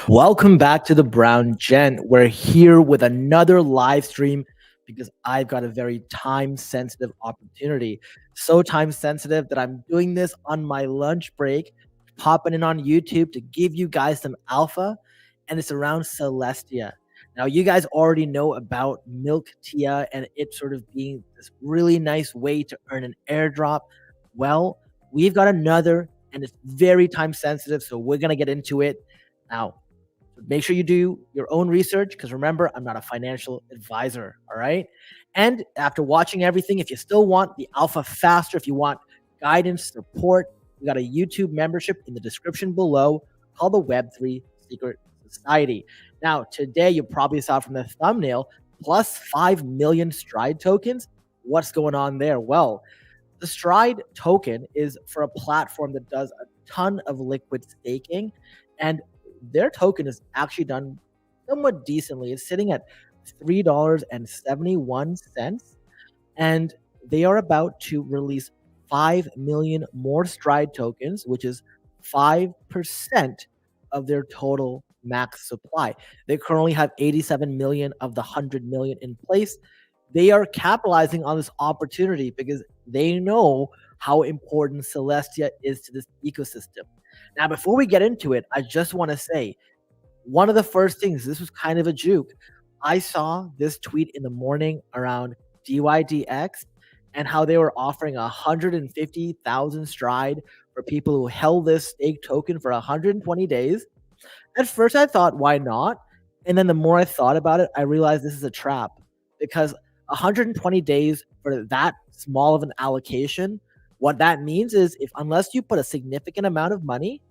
Welcome back to the Brown Gent. We're here with another live stream because I've got a very time sensitive opportunity. So time sensitive that I'm doing this on my lunch break, popping in on YouTube to give you guys some alpha, and it's around Celestia. Now, you guys already know about Milk Tia and it sort of being this really nice way to earn an airdrop. Well, we've got another, and it's very time sensitive, so we're going to get into it. Now, make sure you do your own research because remember, I'm not a financial advisor. All right. And after watching everything, if you still want the alpha faster, if you want guidance, support, we got a YouTube membership in the description below called the Web3 Secret Society. Now, today, you probably saw from the thumbnail, plus 5 million STRD tokens. What's going on there? Well, the STRD token is for a platform that does a ton of liquid staking, and their token is actually done somewhat decently. It's sitting at $3.71, and they are about to release 5 million more STRD tokens, which is 5% of their total max supply. They currently have 87 million of the 100 million in place. They are capitalizing on this opportunity because they know how important Celestia is to this ecosystem. Now, before we get into it, I just want to say one of the first things, this was kind of a juke. I saw this tweet in the morning around DYDX and how they were offering 150,000 STRD for people who held this stake token for 120 days. At first, I thought, why not? And then the more I thought about it, I realized this is a trap because 120 days for that small of an allocation, what that means is unless you put a significant amount of money,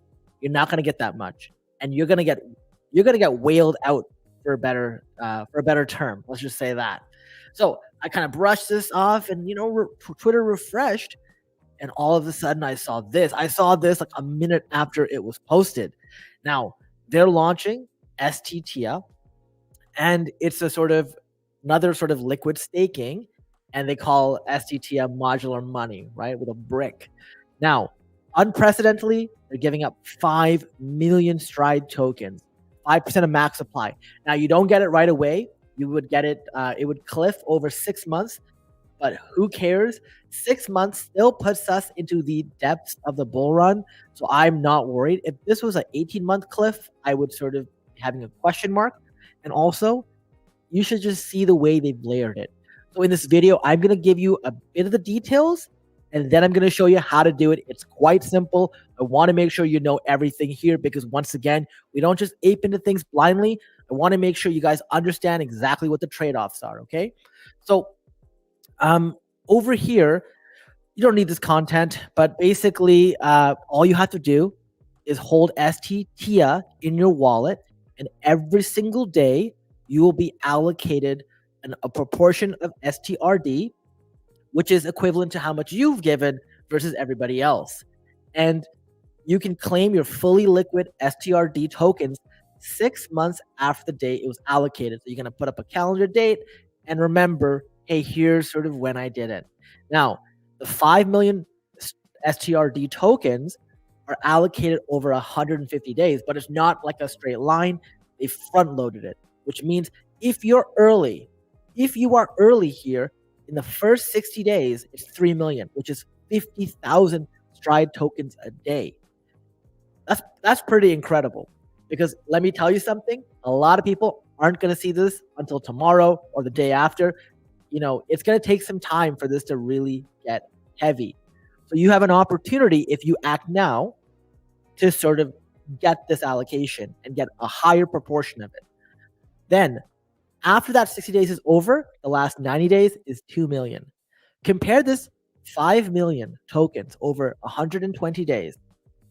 you're not going to get that much, and you're going to get whaled out for a better term. Let's just say that. So I kind of brushed this off, and Twitter refreshed, and all of a sudden I saw this. I saw this like a minute after it was posted. Now they're launching STTia, and it's another sort of liquid staking, and they call STTia modular money, right, with a brick. Now, unprecedentedly, they're giving up 5 million STRD tokens, 5% of max supply. Now, you don't get it right away. You would get it, it would cliff over 6 months, but who cares? 6 months still puts us into the depths of the bull run, so I'm not worried. If this was an 18-month cliff, I would sort of be having a question mark. And also, you should just see the way they've layered it. So in this video, I'm going to give you a bit of the details, and then I'm going to show you how to do it. It's quite simple. I want to make sure you know everything here because once again, we don't just ape into things blindly. I want to make sure you guys understand exactly what the trade-offs are, okay? So over here, you don't need this content, but basically all you have to do is hold STTia in your wallet, and every single day, you will be allocated a proportion of STRD, which is equivalent to how much you've given versus everybody else. And you can claim your fully liquid STRD tokens 6 months after the date it was allocated. So you're going to put up a calendar date and remember, hey, here's sort of when I did it. Now, the 5 million STRD tokens are allocated over 150 days, but it's not like a straight line. They front loaded it, which means if you are early here in the first 60 days, it's 3 million, which is 50,000 STRD tokens a day. That's pretty incredible because let me tell you something. A lot of people aren't going to see this until tomorrow or the day after. It's going to take some time for this to really get heavy. So you have an opportunity if you act now to sort of get this allocation and get a higher proportion of it. Then after that 60 days is over, the last 90 days is 2 million. Compare this 5 million tokens over 120 days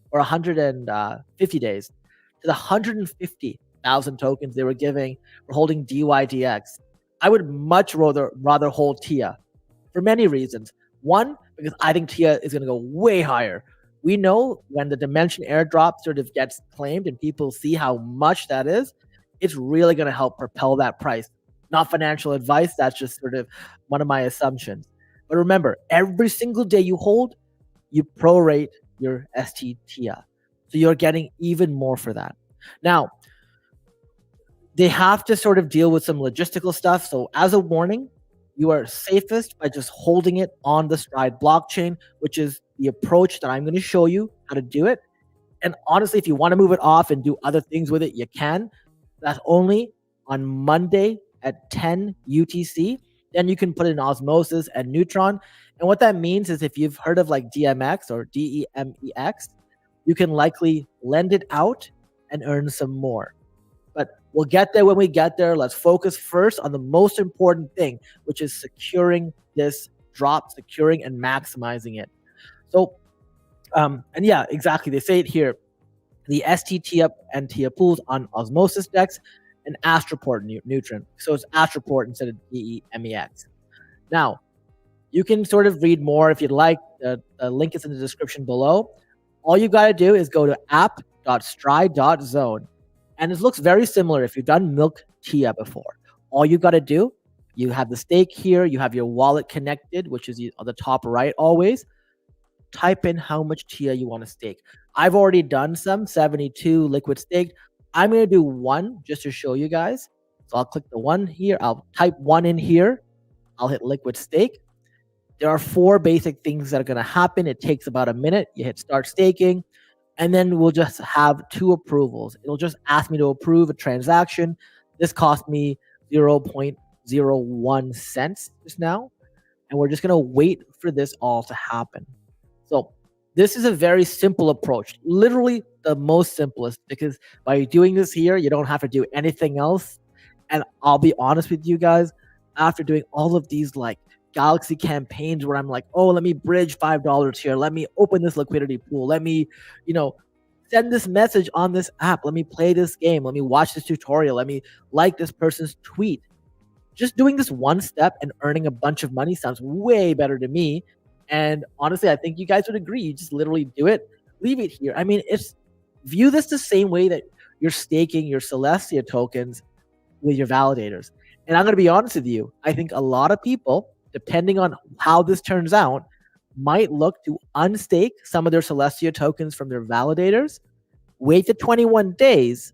or 150 days to the 150,000 tokens they were giving for holding DYDX. I would much rather hold TIA for many reasons. One, because I think TIA is going to go way higher. We know when the Dimension airdrop sort of gets claimed and people see how much that is, it's really going to help propel that price. Not financial advice. That's just sort of one of my assumptions. But remember, every single day you hold, you prorate your STTia. So you're getting even more for that. Now, they have to sort of deal with some logistical stuff. So as a warning, you are safest by just holding it on the Stride blockchain, which is the approach that I'm going to show you how to do it. And honestly, if you want to move it off and do other things with it, you can. That's only on Monday at 10 UTC. Then you can put in Osmosis and Neutron. And what that means is if you've heard of like DMX or DEMEX, you can likely lend it out and earn some more. But we'll get there when we get there. Let's focus first on the most important thing, which is securing this drop, securing and maximizing it. So, and yeah, exactly. They say it here. The STT and TIA pools on Osmosis DEX and Astroport Neutron. So it's Astroport instead of DEMEX. Now, you can sort of read more if you'd like. The link is in the description below. All you got to do is go to app.stride.zone. And it looks very similar if you've done Milk TIA before. All you got to do, you have the stake here. You have your wallet connected, which is on the top right always. Type in how much TIA you want to stake. I've already done some, 72 liquid staked. I'm going to do 1 just to show you guys. So I'll click the 1 here. I'll type 1 in here. I'll hit liquid stake. There are 4 basic things that are going to happen. It takes about a minute. You hit start staking. And then we'll just have 2 approvals. It'll just ask me to approve a transaction. This cost me 0.01 cents just now. And we're just going to wait for this all to happen. So this is a very simple approach, literally the most simplest, because by doing this here, you don't have to do anything else. And I'll be honest with you guys, after doing all of these like Galaxy campaigns where I'm like, oh, let me bridge $5 here. Let me open this liquidity pool. Let me, send this message on this app. Let me play this game. Let me watch this tutorial. Let me like this person's tweet. Just doing this one step and earning a bunch of money sounds way better to me. And honestly, I think you guys would agree. You just literally do it, leave it here. I mean, view this the same way that you're staking your Celestia tokens with your validators. And I'm going to be honest with you. I think a lot of people, depending on how this turns out, might look to unstake some of their Celestia tokens from their validators, wait the 21 days,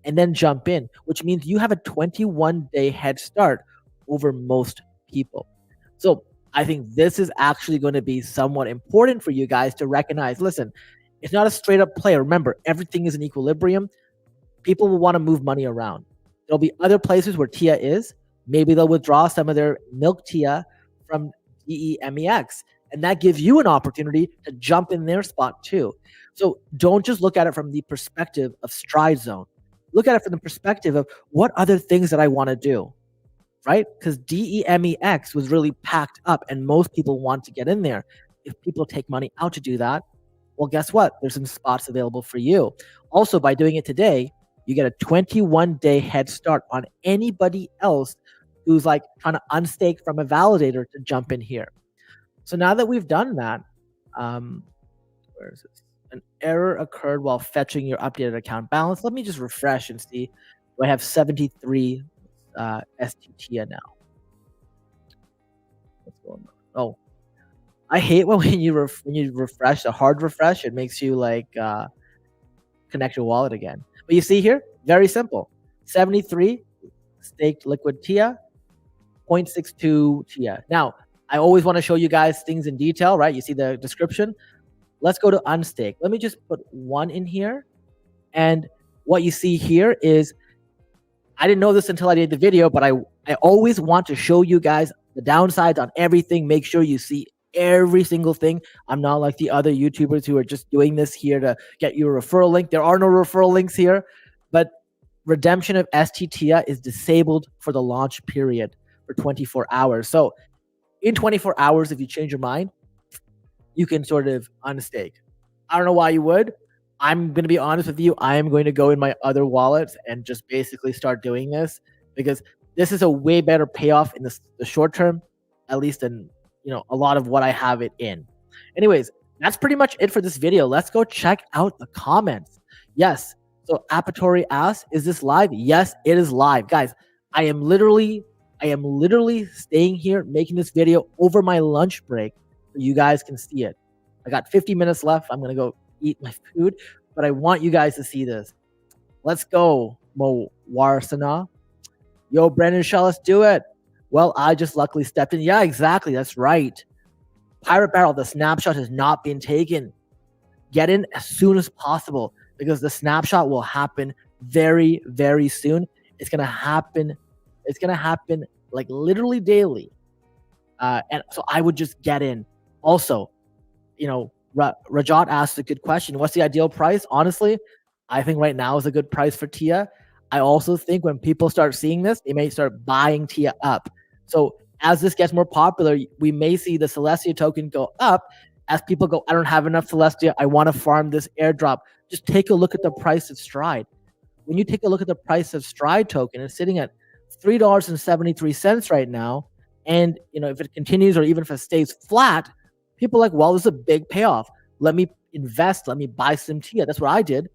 and then jump in, which means you have a 21-day head start over most people. So I think this is actually going to be somewhat important for you guys to recognize. Listen, it's not a straight up play. Remember, everything is in equilibrium. People will want to move money around. There'll be other places where TIA is. Maybe they'll withdraw some of their Milk TIA from DEMEX. And that gives you an opportunity to jump in their spot too. So don't just look at it from the perspective of Stride Zone. Look at it from the perspective of what other things that I want to do, right? Because DEMEX was really packed up and most people want to get in there. If people take money out to do that, well, guess what? There's some spots available for you. Also, by doing it today, you get a 21-day head start on anybody else who's like trying to unstake from a validator to jump in here. So now that we've done that, where is this? An error occurred while fetching your updated account balance. Let me just refresh and see. Do I have 73 STT now? What's going on? Oh, I hate when you refresh, a hard refresh, it makes you like connect your wallet again. But you see here, very simple. 73 staked liquid TIA, 0.62 TIA. Now, I always want to show you guys things in detail, right? You see the description. Let's go to unstake. Let me just put 1 in here. And what you see here is, I didn't know this until I did the video, but I always want to show you guys the downsides on everything. Make sure you see every single thing. I'm not like the other YouTubers who are just doing this here to get you a referral link. There are no referral links here, but redemption of STT is disabled for the launch period for 24 hours. So in 24 hours, if you change your mind, you can sort of unstake. I don't know why you would. I'm going to be honest with you. I am going to go in my other wallets and just basically start doing this because this is a way better payoff in the short term, at least in a lot of what I have it in. Anyways, that's pretty much it for this video. Let's go check out the comments. Yes. So Apatory asks, is this live? Yes, it is live. Guys, I am literally staying here making this video over my lunch break so you guys can see it. I got 50 minutes left. I'm going to go eat my food, but I want you guys to see this. Let's go, Mo Warsana. Yo, Brandon Shaw, let's do it. Well, I just luckily stepped in. Yeah, exactly. That's right. Pirate Barrel, the snapshot has not been taken. Get in as soon as possible because the snapshot will happen very, very soon. It's gonna happen. It's gonna happen like literally daily. And so I would just get in. Also, Rajat asked a good question. What's the ideal price? Honestly, I think right now is a good price for TIA. I also think when people start seeing this, they may start buying TIA up. So as this gets more popular, we may see the Celestia token go up as people go, I don't have enough Celestia. I want to farm this airdrop. Just take a look at the price of Stride. When you take a look at the price of Stride token, it's sitting at $3.73 right now. And if it continues or even if it stays flat, people are like, well, this is a big payoff. Let me invest. Let me buy some TIA. That's what I did.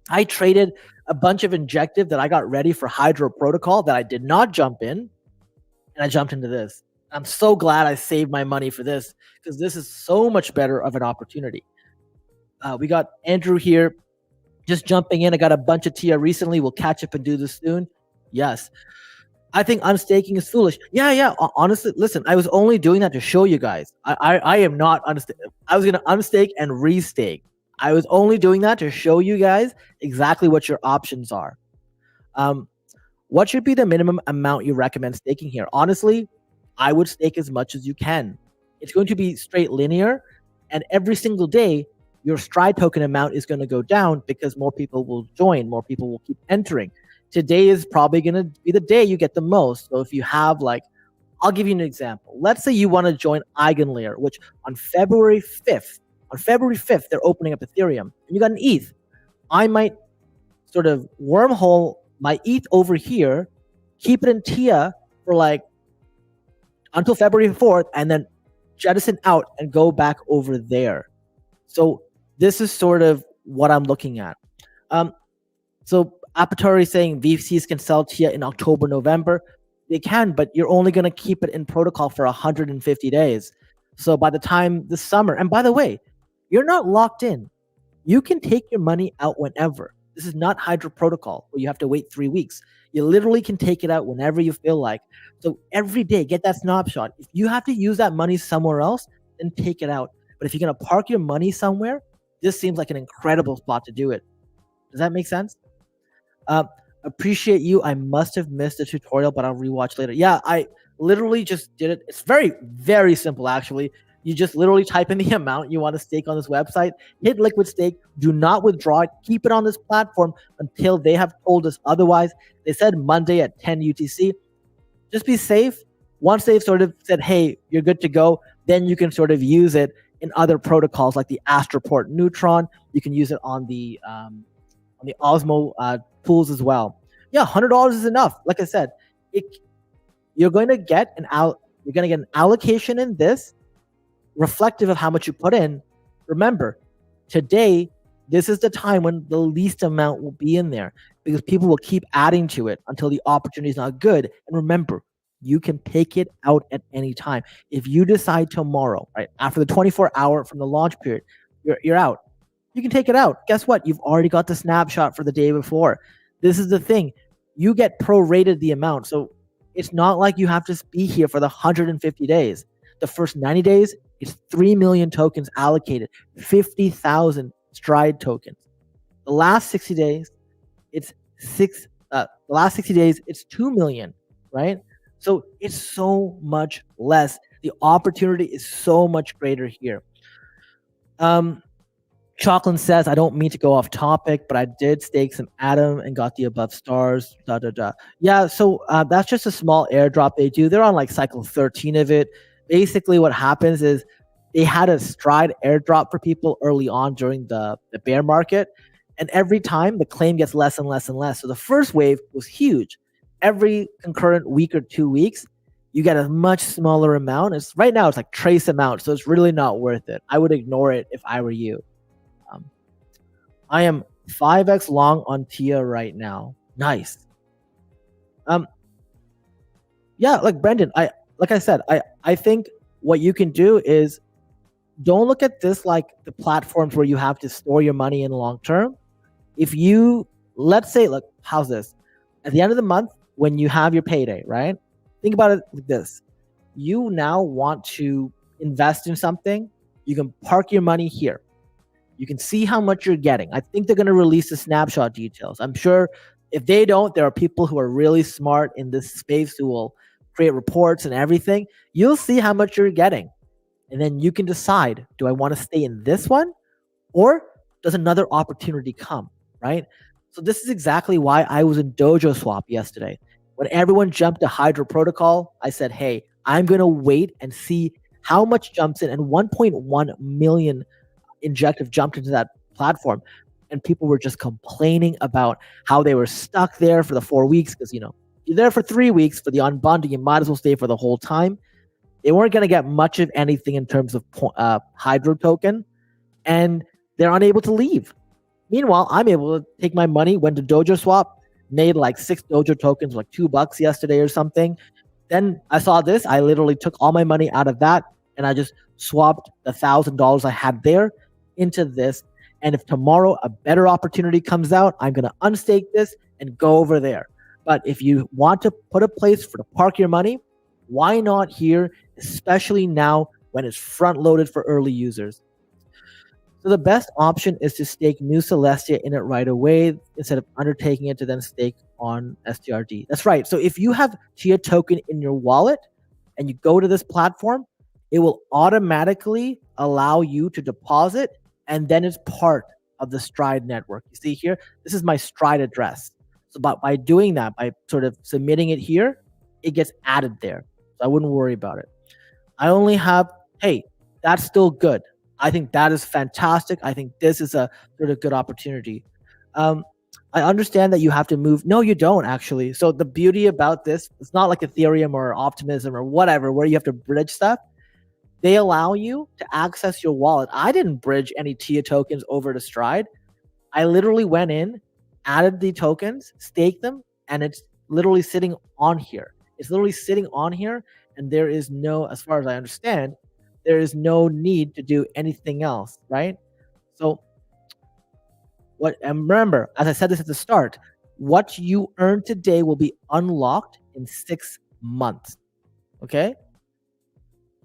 I traded a bunch of injective that I got ready for Hydro Protocol that I did not jump in, and I jumped into this. I'm so glad I saved my money for this because this is so much better of an opportunity. We got Andrew here just jumping in. I got a bunch of TIA recently. We'll catch up and do this soon. Yes. I think unstaking is foolish. Yeah. Honestly, listen, I was only doing that to show you guys. I am not unstaking. I was going to unstake and restake. I was only doing that to show you guys exactly what your options are. What should be the minimum amount you recommend staking here? Honestly, I would stake as much as you can. It's going to be straight linear, and every single day, your Stride token amount is going to go down because more people will join, more people will keep entering. Today is probably going to be the day you get the most. So if you have I'll give you an example. Let's say you want to join Eigenlayer, which on February 5th, they're opening up Ethereum, and you got an ETH. I might sort of wormhole my ETH over here, keep it in TIA for until February 4th, and then jettison out and go back over there. So this is sort of what I'm looking at. So Apatory is saying VCs can sell TIA in October, November. They can, but you're only going to keep it in protocol for 150 days. So by the time this summer, and by the way, you're not locked in. You can take your money out whenever. This is not Hydro Protocol where you have to wait 3 weeks. You literally can take it out whenever you feel like. So every day, get that snapshot. If you have to use that money somewhere else, then take it out. But if you're going to park your money somewhere, this seems like an incredible spot to do it. Does that make sense? Appreciate you. I must have missed the tutorial, but I'll rewatch later. Yeah, I literally just did it. It's very, very simple, actually. You just literally type in the amount you want to stake on this website, hit liquid stake, do not withdraw it, keep it on this platform until they have told us otherwise. They said Monday at 10 UTC. Just be safe. Once they've sort of said, hey, you're good to go, then you can sort of use it in other protocols like the Astroport Neutron. You can use it on the Osmo pools as well. Yeah, $100 is enough. Like I said, you're going to get an allocation in this reflective of how much you put in. Remember, today, this is the time when the least amount will be in there because people will keep adding to it until the opportunity is not good. And remember, you can take it out at any time. If you decide tomorrow, right, after the 24-hour from the launch period, you're out. You can take it out. Guess what? You've already got the snapshot for the day before. This is the thing. You get prorated the amount. So it's not like you have to be here for the 150 days. The first 90 days, it's 3 million tokens allocated, 50,000 Stride tokens. The last 60 days, it's 2 million, right? So it's so much less. The opportunity is so much greater here. Chocolate says, I don't mean to go off topic, but I did stake some Atom and got the above stars, . Yeah, so that's just a small airdrop they do. They're on cycle 13 of it. Basically what happens is they had a Stride airdrop for people early on during the bear market. And every time the claim gets less and less and less. So the first wave was huge. Every concurrent week or 2 weeks, you get a much smaller amount. Right now it's like trace amount. So it's really not worth it. I would ignore it if I were you. I am 5x long on TIA right now. Nice. Yeah, like Brendan, like I said, I think what you can do is don't look at this like the platforms where you have to store your money in long term. If you, let's say, look, how's this? At the end of the month, when you have your payday, right? Think about it like this. You now want to invest in something. You can park your money here. You can see how much you're getting. I think they're going to release the snapshot details. I'm sure if they don't, there are people who are really smart in this space who will create reports and everything. You'll see how much you're getting. And then you can decide, do I want to stay in this one or does another opportunity come, right? So this is exactly why I was in Dojo Swap yesterday. When everyone jumped to Hydro Protocol, I said, hey, I'm going to wait and see how much jumps in. And 1.1 million injective jumped into that platform. And people were just complaining about how they were stuck there for the 4 weeks because, you're there for 3 weeks for the unbundling. You might as well stay for the whole time. They weren't going to get much of anything in terms of Hydro token, and they're unable to leave. Meanwhile, I'm able to take my money, went to Dojo Swap, made like 6 Dojo tokens, like $2 yesterday or something. Then I saw this. I literally took all my money out of that, and I just swapped the $1,000 I had there into this. And if tomorrow a better opportunity comes out, I'm going to unstake this and go over there. But if you want to put a place to park your money, why not here, especially now when it's front loaded for early users? So the best option is to stake new Celestia in it right away instead of undertaking it to then stake on STRD. That's right. So if you have Chia token in your wallet and you go to this platform, it will automatically allow you to deposit, and then it's part of the STRD network. You see here, this is my STRD address. So by doing that, by sort of submitting it here, it gets added there. So I wouldn't worry about it. I only have, hey, that's still good. I think that is fantastic. I think this is a sort of good opportunity. I understand that you have to move. No, you don't actually. So the beauty about this, it's not like Ethereum or Optimism or whatever, where you have to bridge stuff. They allow you to access your wallet. I didn't bridge any TIA tokens over to STRD. I literally went in, added the tokens, staked them, and it's literally sitting on here. It's literally sitting on here, and there is no, as far as I understand, there is no need to do anything else, right? So and remember, as I said this at the start, what you earn today will be unlocked in 6 months. Okay?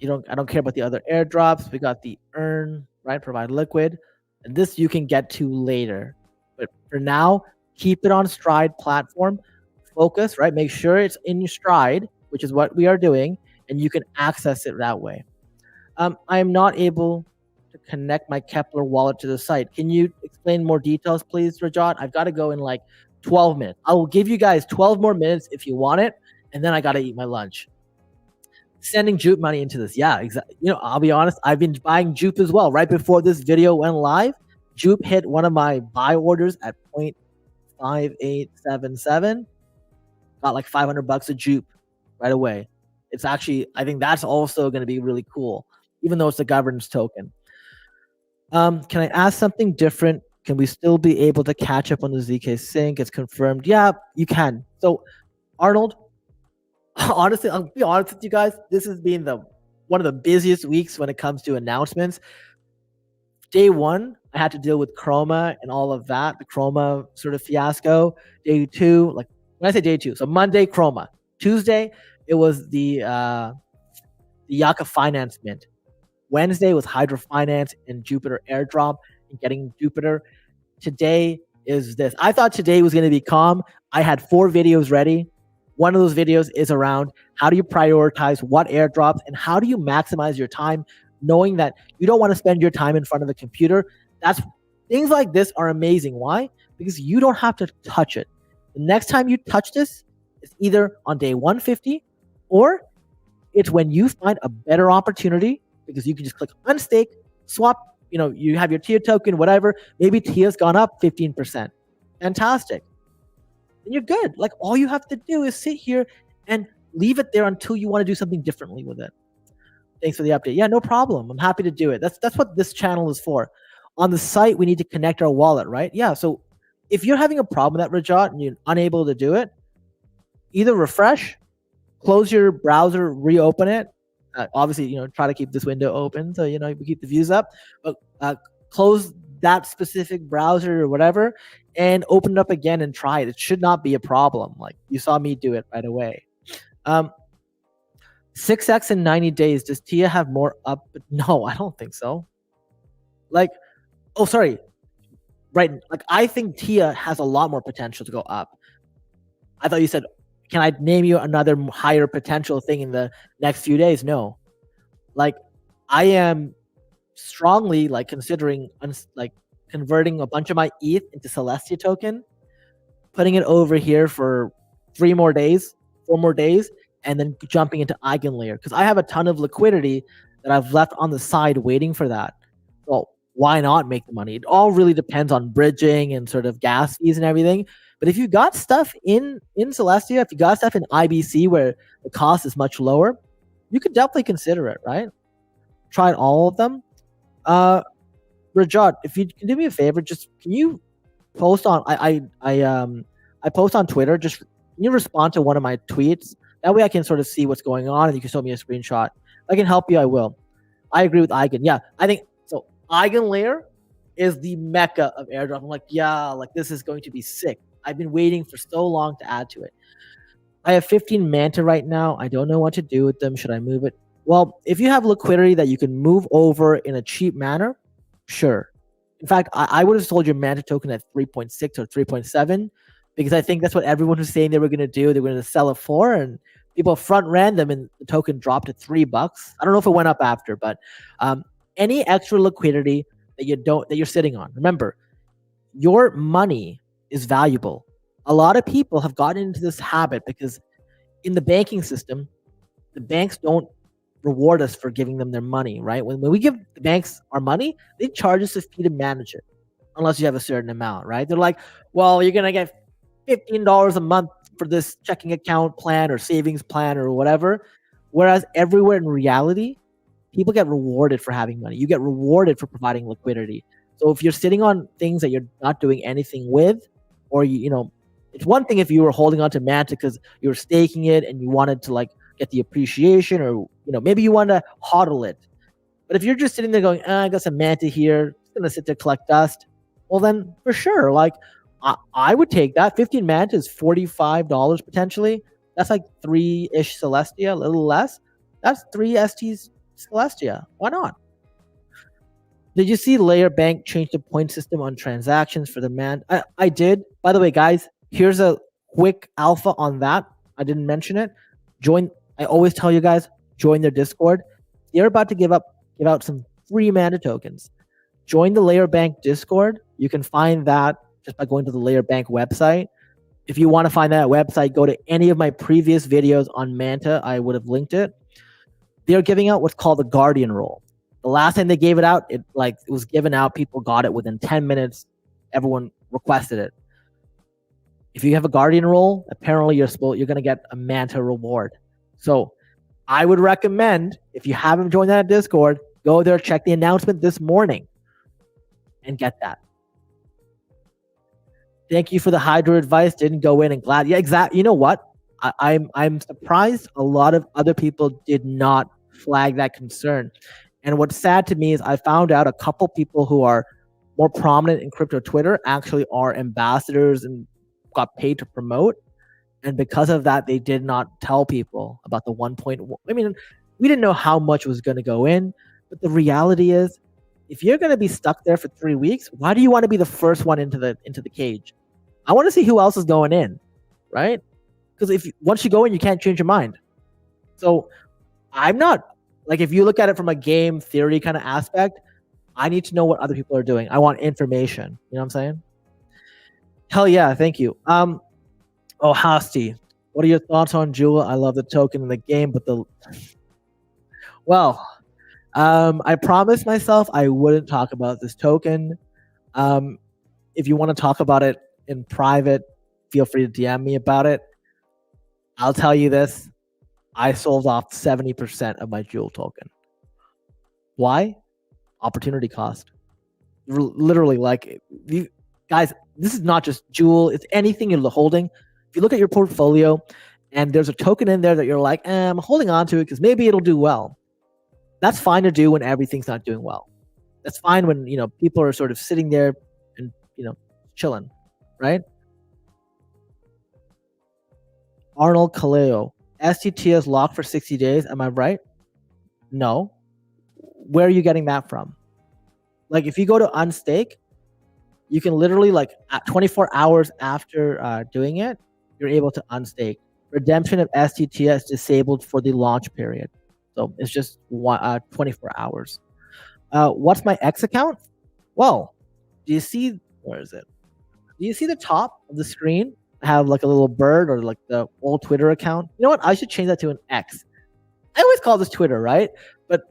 I don't care about the other airdrops. We got the earn, right? Provide liquid. And this you can get to later. But for now, keep it on STRD platform. Focus, right? Make sure it's in your STRD, which is what we are doing, and you can access it that way. I am not able to connect my Kepler wallet to the site. Can you explain more details, please, Rajat? I've got to go in like 12 minutes. I will give you guys 12 more minutes if you want it, and then I got to eat my lunch. Sending Jupe money into this. Yeah, exactly. I'll be honest, I've been buying Jupe as well. Right before this video went live, Jupe hit one of my buy orders at 0.5877. Got like $500 a Jupe right away. It's actually, I think that's also going to be really cool, even though it's a governance token. Can I ask something different? Can we still be able to catch up on the ZK sync? It's confirmed. Yeah, you can. So Arnold, honestly, I'll be honest with you guys. This has been one of the busiest weeks when it comes to announcements. Day 1, I had to deal with Chroma and all of that, the Chroma sort of fiasco. Day 2, like when I say day 2, so Monday, Chroma. Tuesday, it was the Yucca Finance Mint. Wednesday was Hydro Finance and Jupiter Airdrop and getting Jupiter. Today is this. I thought today was going to be calm. I had 4 videos ready. One of those videos is around how do you prioritize what airdrops and how do you maximize your time, knowing that you don't want to spend your time in front of the computer. Things like this are amazing. Why? Because you don't have to touch it. The next time you touch this, it's either on day 150 or it's when you find a better opportunity, because you can just click unstake, swap, you have your TIA token, whatever. Maybe TIA's gone up 15%. Fantastic. Then you're good. Like all you have to do is sit here and leave it there until you want to do something differently with it. Thanks for the update. Yeah, no problem. I'm happy to do it. That's what this channel is for. On the site, we need to connect our wallet, right? Yeah, so if you're having a problem with that, Rajat, and you're unable to do it, either refresh, close your browser, reopen it. Obviously, try to keep this window open so we keep the views up. But close that specific browser or whatever and open it up again and try it. It should not be a problem. Like, you saw me do it right away. 6x in 90 days. Does Tia have more up? No, I don't think so. Like, oh, sorry. Right. Like, I think Tia has a lot more potential to go up. I thought you said, can I name you another higher potential thing in the next few days? No. Like, I am strongly like considering like converting a bunch of my ETH into Celestia token, putting it over here for 4 more days, and then jumping into Eigenlayer because I have a ton of liquidity that I've left on the side waiting for that. Well, why not make the money? It all really depends on bridging and sort of gas fees and everything. But if you got stuff in Celestia, if you got stuff in IBC where the cost is much lower, you could definitely consider it, right? Try all of them. Rajat, if you can do me a favor, just can you post on I post on Twitter, just can you respond to one of my tweets? That way I can sort of see what's going on and you can show me a screenshot. If I can help you, I will. I agree with Eigen. Yeah, I think so. Eigenlayer is the mecca of airdrop. I'm like, yeah, like this is going to be sick. I've been waiting for so long to add to it. I have 15 Manta right now. I don't know what to do with them. Should I move it? Well, if you have liquidity that you can move over in a cheap manner, sure. In fact, I would have sold your Manta token at 3.6 or 3.7 because I think that's what everyone was saying they were going to do. They were going to sell it for, and people front ran them, and the token dropped to $3. I don't know if it went up after, but any extra liquidity that you're sitting on. Remember, your money is valuable. A lot of people have gotten into this habit because in the banking system, the banks don't reward us for giving them their money, right? When we give the banks our money, they charge us a fee to manage it, unless you have a certain amount, right? They're like, well, you're going to get $15 a month for this checking account plan or savings plan or whatever. Whereas everywhere in reality, people get rewarded for having money. You get rewarded for providing liquidity. So if you're sitting on things that you're not doing anything with, or you know, it's one thing if you were holding on to Manta because you were staking it and you wanted to like get the appreciation, or you know, maybe you want to hodl it. But if you're just sitting there going, I got some Manta here, it's gonna sit there collect dust, well then for sure, like I would take that. 15 Manta is $45 potentially. That's like 3-ish Celestia, a little less. That's 3 STs Celestia. Why not? Did you see Layer Bank change the point system on transactions for the man? I did. By the way, guys, here's a quick alpha on that. I didn't mention it. I always tell you guys, join their Discord. They're about to give out some free Manta tokens. Join the Layer Bank Discord. You can find that just by going to the Layer Bank website. If you want to find that website, go to any of my previous videos on Manta. I would have linked it. They're giving out what's called the Guardian Role. The last time they gave it out, it was given out. People got it within 10 minutes. Everyone requested it. If you have a Guardian Role, apparently you're going to get a Manta reward. So I would recommend, if you haven't joined that Discord, go there, check the announcement this morning, and get that. Thank you for the Hydro advice. Didn't go in and glad. Yeah, exactly. You know what? I'm surprised a lot of other people did not flag that concern. And what's sad to me is I found out a couple people who are more prominent in crypto Twitter actually are ambassadors and got paid to promote. And because of that, they did not tell people about the 1.1. I mean, we didn't know how much was going to go in. But the reality is, if you're going to be stuck there for 3 weeks, why do you want to be the first one into the cage? I want to see who else is going in, right? Because once you go in, you can't change your mind. So I'm not, like, if you look at it from a game theory kind of aspect, I need to know what other people are doing. I want information. You know what I'm saying? Hell yeah, thank you. Oh, Hasti, what are your thoughts on Jewel? I love the token in the game, but I promised myself I wouldn't talk about this token. If you want to talk about it in private, feel free to DM me about it. I'll tell you this. I sold off 70% of my Jewel token. Why? Opportunity cost. Literally, like, guys, this is not just Jewel. It's anything you're holding. If you look at your portfolio and there's a token in there that you're like, I'm holding on to it because maybe it'll do well. That's fine to do when everything's not doing well. That's fine when, people are sort of sitting there and, chilling, right? Arnold Kaleo, STT is locked for 60 days. Am I right? No. Where are you getting that from? Like, if you go to unstake, you can literally, like, at 24 hours after doing it, you're able to unstake. Redemption of STT is disabled for the launch period. So it's just 24 hours. What's my X account? Well, do you see, where is it? Do you see the top of the screen have like a little bird, or like the old Twitter account? You know what? I should change that to an X. I always call this Twitter, right? But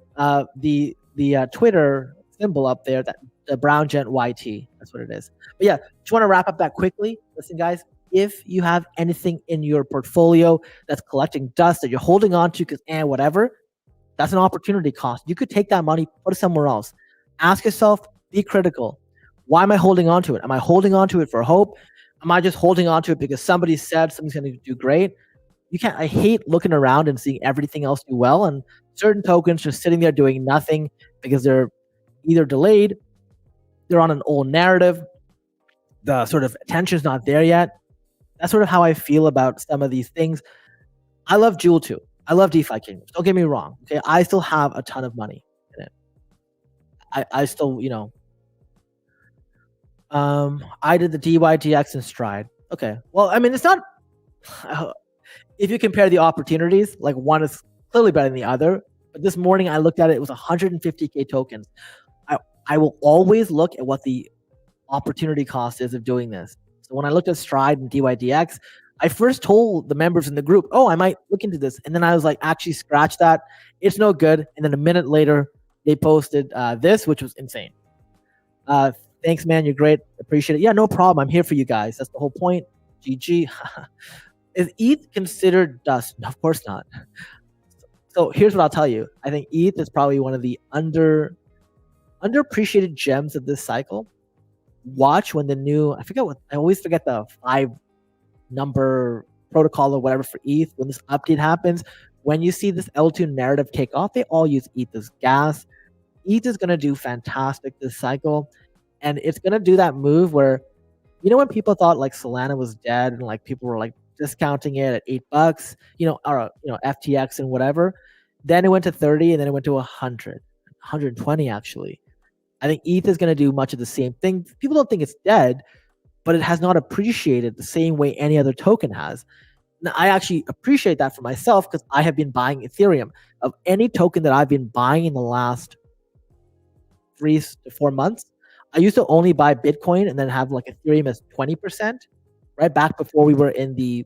the Twitter symbol up there, that the brown gent YT, that's what it is. But yeah, just want to wrap up that quickly. Listen, guys, if you have anything in your portfolio that's collecting dust that you're holding on to because whatever, that's an opportunity cost. You could take that money, put it somewhere else. Ask yourself, be critical. Why am I holding on to it? Am I holding on to it for hope? Am I just holding on to it because somebody said something's going to do great? I hate looking around and seeing everything else do well, and certain tokens just sitting there doing nothing because they're either delayed, they're on an old narrative, the sort of attention's not there yet. That's sort of how I feel about some of these things. I love Jewel too. I love DeFi Kingdoms. Don't get me wrong. Okay, I still have a ton of money in it. I still, I did the DYDX and STRD. Okay, well, I mean, it's not. If you compare the opportunities, like, one is clearly better than the other. But this morning I looked at it; it was 150K tokens. I will always look at what the opportunity cost is of doing this. So when I looked at STRD and DYDX, I first told the members in the group, "Oh, I might look into this," and then I was like, "Actually, scratch that. It's no good." And then a minute later, they posted this, which was insane. Thanks, man. You're great. Appreciate it. Yeah, no problem. I'm here for you guys. That's the whole point. GG. Is ETH considered dust? No, of course not. So here's what I'll tell you. I think ETH is probably one of the underappreciated gems of this cycle. Watch when the new, I always forget the 5-number protocol or whatever for ETH. When this update happens, when you see this L2 narrative take off, they all use ETH as gas. ETH is going to do fantastic this cycle. And it's going to do that move where, when people thought like Solana was dead and like people were like discounting it at $8, or FTX and whatever, then it went to 30 and then it went to 120 actually. I think ETH is going to do much of the same thing. People don't think it's dead, but it has not appreciated the same way any other token has. Now, I actually appreciate that for myself because I have been buying Ethereum. Of any token that I've been buying in the last 3 to 4 months, I used to only buy Bitcoin and then have like Ethereum as 20%, right? Back before we were in the,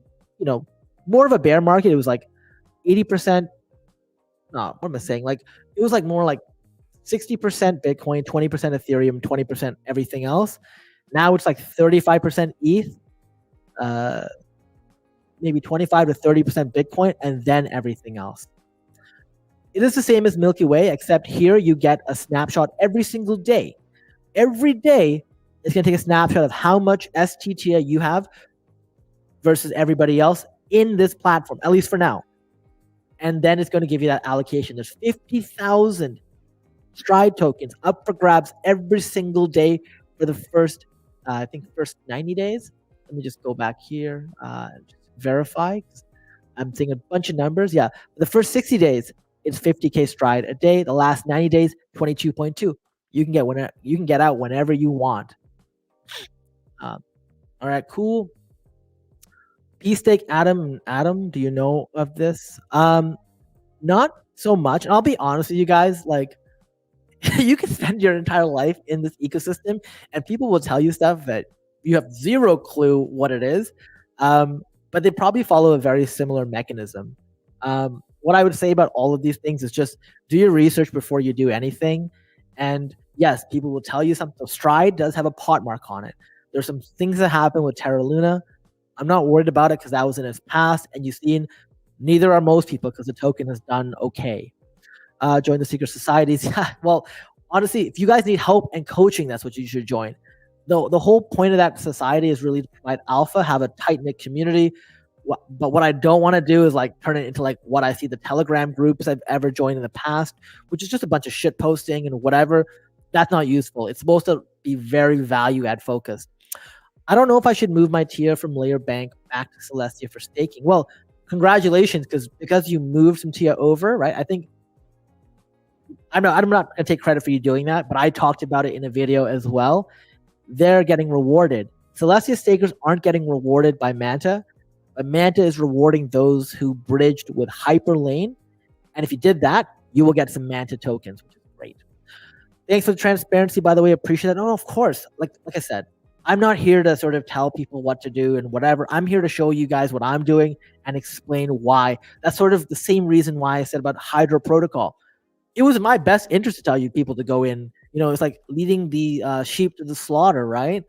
more of a bear market. It was like 80%. No, what am I saying? Like, it was like more like 60% Bitcoin, 20% Ethereum, 20% everything else. Now it's like 35% ETH, maybe 25 to 30% Bitcoin, and then everything else. It is the same as Milky Way, except here you get a snapshot every single day. Every day, it's going to take a snapshot of how much STT you have versus everybody else in this platform, at least for now. And then it's going to give you that allocation. There's 50,000 STRD tokens up for grabs every single day for the first 90 days. Let me just go back here and just verify. I'm seeing a bunch of numbers. Yeah, the first 60 days, it's 50K STRD a day. The last 90 days, 22.2. You can get out whenever you want. All right, cool. P-Stake Adam, do you know of this? Not so much. And I'll be honest with you guys, like, you can spend your entire life in this ecosystem and people will tell you stuff that you have zero clue what it is. But they probably follow a very similar mechanism. What I would say about all of these things is just do your research before you do anything. And yes, people will tell you something. So STRD does have a pot mark on it. There's some things that happen with Terra Luna. I'm not worried about it because that was in its past. And you've seen neither are most people because the token has done okay. Join the secret societies. Well, honestly, if you guys need help and coaching, that's what you should join. The whole point of that society is really to provide alpha, have a tight-knit community. But what I don't want to do is like turn it into like what I see the Telegram groups I've ever joined in the past, which is just a bunch of shit posting and whatever. that's not useful. It's supposed to be very value add focused. I don't know if I should move my TIA from Layer Bank back to Celestia for staking. Well, congratulations, because you moved some TIA over, right? I think I'm not gonna take credit for you doing that, but I talked about it in a video as well. They're getting rewarded. Celestia stakers aren't getting rewarded by Manta, but Manta is rewarding those who bridged with Hyperlane. And if you did that, you will get some Manta tokens, which is great. Thanks for the transparency, by the way. Appreciate that. Oh, of course. Like I said, I'm not here to sort of tell people what to do and whatever. I'm here to show you guys what I'm doing and explain why. That's sort of the same reason why I said about Hydro Protocol. It was my best interest to tell you people to go in. You know, it's like leading the sheep to the slaughter, right?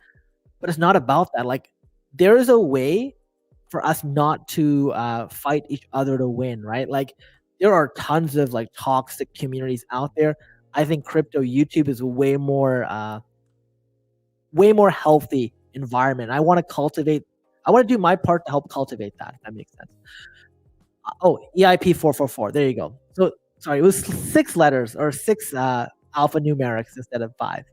But it's not about that. Like, there is a way for us not to fight each other to win, right? Like, there are tons of like toxic communities out there. I think crypto YouTube is a way more healthy environment. I want to do my part to help cultivate that, if that makes sense. Oh, EIP 444. There you go. So sorry, it was 6 letters or 6 alphanumerics instead of 5.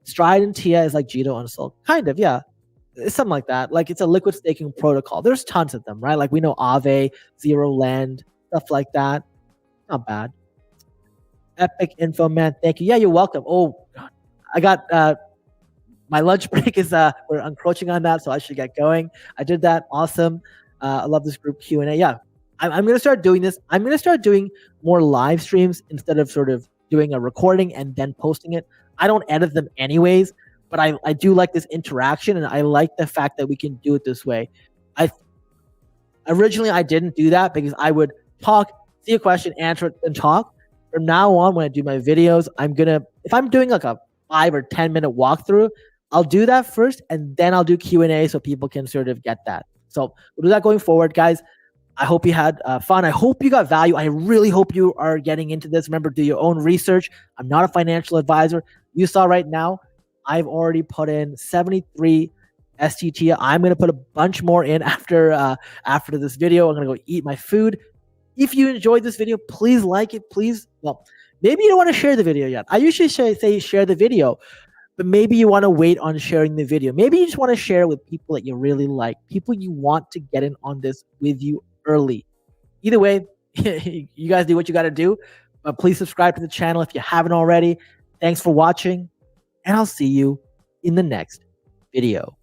Stride and TIA is like Jito Unsold. Kind of, yeah. It's something like that. Like, it's a liquid staking protocol. There's tons of them, right? Like, we know Aave, Zero Land, stuff like that. Not bad. Epic info, man. Thank you. Yeah, you're welcome. Oh, God. I got my lunch break is we're encroaching on that, so I should get going. I did that. Awesome. I love this group Q&A. Yeah, I'm going to start doing this. I'm going to start doing more live streams instead of sort of doing a recording and then posting it. I don't edit them anyways, but I do like this interaction, and I like the fact that we can do it this way. Originally I didn't do that because I would talk, see a question, answer it, and talk. From now on, when I do my videos, if I'm doing like a 5 or 10 minute walkthrough, I'll do that first, and then I'll do Q&A so people can sort of get that. So we'll do that going forward, guys. I hope you had fun. I hope you got value. I really hope you are getting into this. Remember, do your own research. I'm not a financial advisor. You saw right now, I've already put in 73 STT. I'm going to put a bunch more in after this video. I'm going to go eat my food. If you enjoyed this video, please like it. Please, well, maybe you don't want to share the video yet. I usually say share the video, but maybe you want to wait on sharing the video. Maybe you just want to share with people that you really like, people you want to get in on this with you early. Either way, you guys do what you got to do, but please subscribe to the channel if you haven't already. Thanks for watching, and I'll see you in the next video.